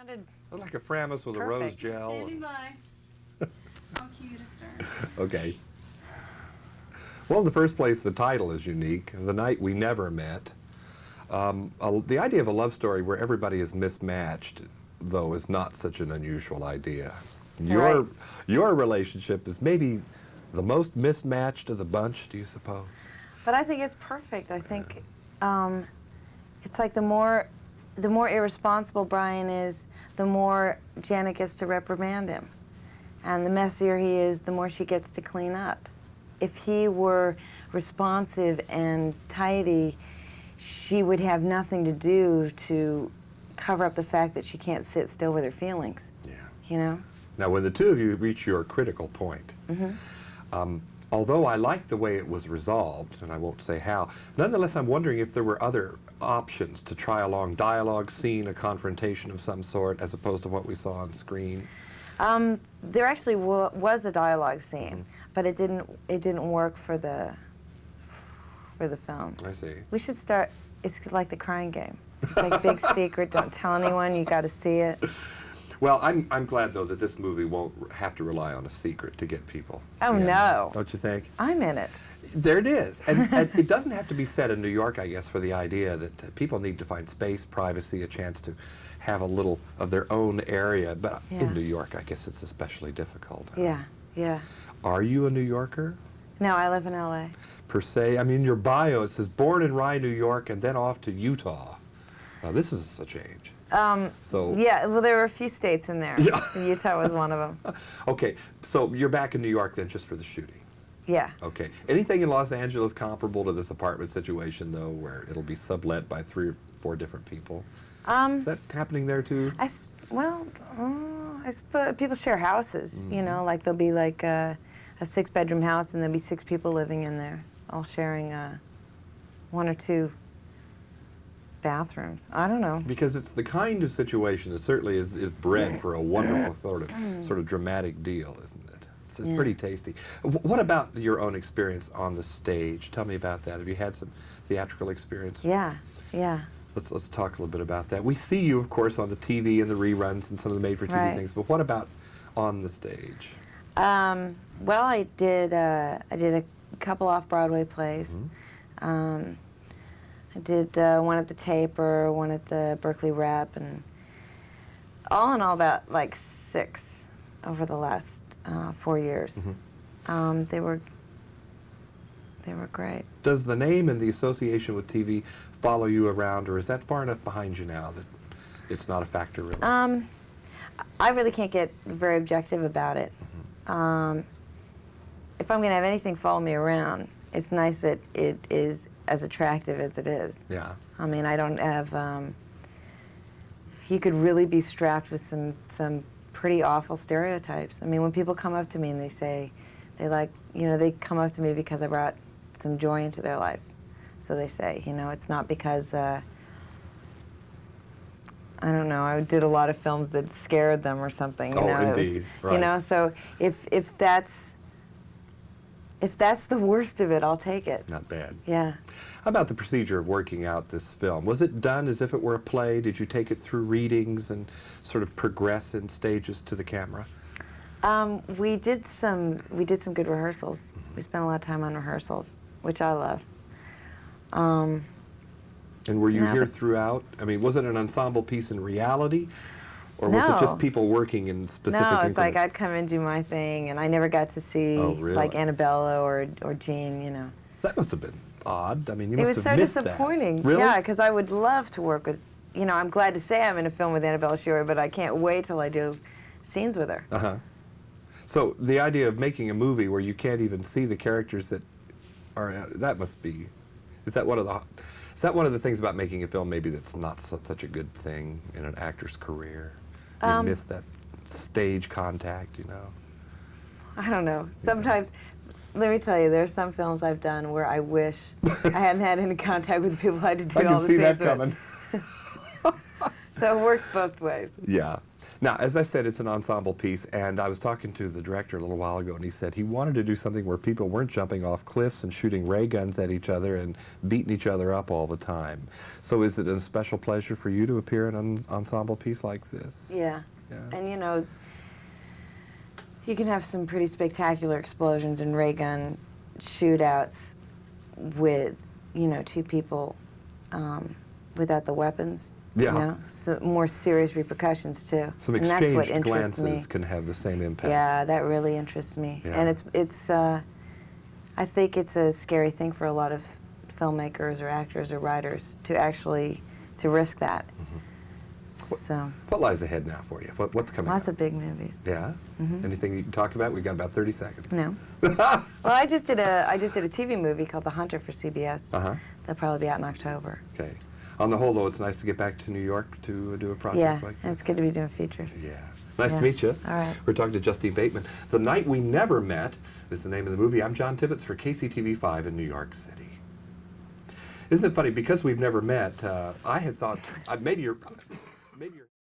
sounded Like a Framus with a rose perfect. gel. Standing by. I'll cue you to start. Okay. Well, in the first place, the title is unique. The Night We Never Met. The idea of a love story where everybody is mismatched, though, is not such an unusual idea. Right. Your relationship is maybe the most mismatched of the bunch, do you suppose? But I think it's perfect. I think it's like the more irresponsible Brian is, the more Janet gets to reprimand him. And the messier he is, the more she gets to clean up. If he were responsive and tidy, she would have nothing to do to cover up the fact that she can't sit still with her feelings. Yeah. You know? Now, when the two of you reach your critical point, although I like the way it was resolved, and I won't say how, nonetheless I'm wondering if there were other options to try a long dialogue scene, a confrontation of some sort, as opposed to what we saw on screen. There actually was a dialogue scene, but it didn't work for the film. I see. We should start. It's like the Crying Game. It's like a big secret. Don't tell anyone. You got to see it. Well, I'm glad, though, that this movie won't have to rely on a secret to get people. Oh, in. no. Don't you think? I'm in it. There it is. And it doesn't have to be set in New York, I guess, for the idea that people need to find space, privacy, a chance to have a little of their own area. But Yeah. in New York, I guess it's especially difficult. Yeah, yeah. Are you a New Yorker, No, I live in L.A. per se? I mean, your bio, it says born in Rye, New York, and then off to Utah. Now, this is a change. Yeah, well, there were a few states in there. Yeah. Utah was one of them. Okay, so you're back in New York then just for the shooting? Yeah. Okay. Anything in Los Angeles comparable to this apartment situation, though, where it'll be sublet by 3 or 4 different people? Is that happening there, too? People share houses, you know, like there'll be like a 6-bedroom house and there'll be 6 people living in there, all sharing 1 or 2 bathrooms. I don't know. Because it's the kind of situation that certainly is bred for a wonderful sort of dramatic deal, isn't it? It's pretty tasty. What about your own experience on the stage? Tell me about that. Have you had some theatrical experience? Yeah, yeah. Let's talk a little bit about that. We see you, of course, on the TV and the reruns and some of the made-for-TV things, but what about on the stage? Well, I did a couple off-Broadway plays. I did one at the Taper, one at the Berkeley Rep, and all in all about like 6 over the last 4 years. They were great. Does the name and the association with TV follow you around, or is that far enough behind you now that it's not a factor really? I really can't get very objective about it. If I'm going to have anything follow me around, it's nice that it is as attractive as it is. Yeah. I mean, I don't have, you could really be strapped with some pretty awful stereotypes. I mean, when people come up to me and they say, they come up to me because I brought some joy into their life. So they say, it's not because, I don't know, I did a lot of films that scared them or something. Oh, indeed, right. So if that's the worst of it, I'll take it. Not bad. Yeah. How about the procedure of working out this film? Was it done as if it were a play? Did you take it through readings and sort of progress in stages to the camera? We did some good rehearsals. We spent a lot of time on rehearsals, which I love. And were you here throughout? I mean, was it an ensemble piece in reality? Or was it just people working in specific No, it's increments? like I'd come and do my thing, and I never got to see like Annabella or Jean, That must have been odd. I mean, you It must was have so missed disappointing. that. Really? Yeah, because I would love to work with, I'm glad to say I'm in a film with Annabella Sciorra, but I can't wait till I do scenes with her. Uh-huh. So the idea of making a movie where you can't even see the characters that are, that must be, is that one of the things about making a film maybe that's not such a good thing in an actor's career? You miss that stage contact, I don't know. Sometimes, let me tell you, there's some films I've done where I wish I hadn't had any contact with the people I had to do all the scenes with. I can see that coming. So it works both ways. Yeah. Now, as I said, it's an ensemble piece, and I was talking to the director a little while ago, and he said he wanted to do something where people weren't jumping off cliffs and shooting ray guns at each other and beating each other up all the time. So is it a special pleasure for you to appear in an ensemble piece like this? Yeah. Yeah. And you know, you can have some pretty spectacular explosions and ray gun shootouts with, you know, two people without the weapons. Yeah. You know? So more serious repercussions too. Some And that's what exchanged interests glances me. can have the same impact. Yeah, that really interests me. Yeah. And it's I think it's a scary thing for a lot of filmmakers or actors or writers to actually to risk that. Mm-hmm. So What lies ahead now for you? What's coming lots up? of big movies. Yeah? Anything you can talk about? We've got about 30 seconds. No. Well, I just did a TV movie called The Hunter for CBS. Uh-huh. That'll probably be out in October. Okay. On the whole, though, it's nice to get back to New York to do a project Yeah, like this. and it's good to be doing features. Yeah. Nice to Yeah. meet you. All right. We're talking to Justine Bateman. The Night We Never Met is the name of the movie. I'm John Tibbetts for KCTV5 in New York City. Isn't it funny? Because we've never met, I had thought maybe you're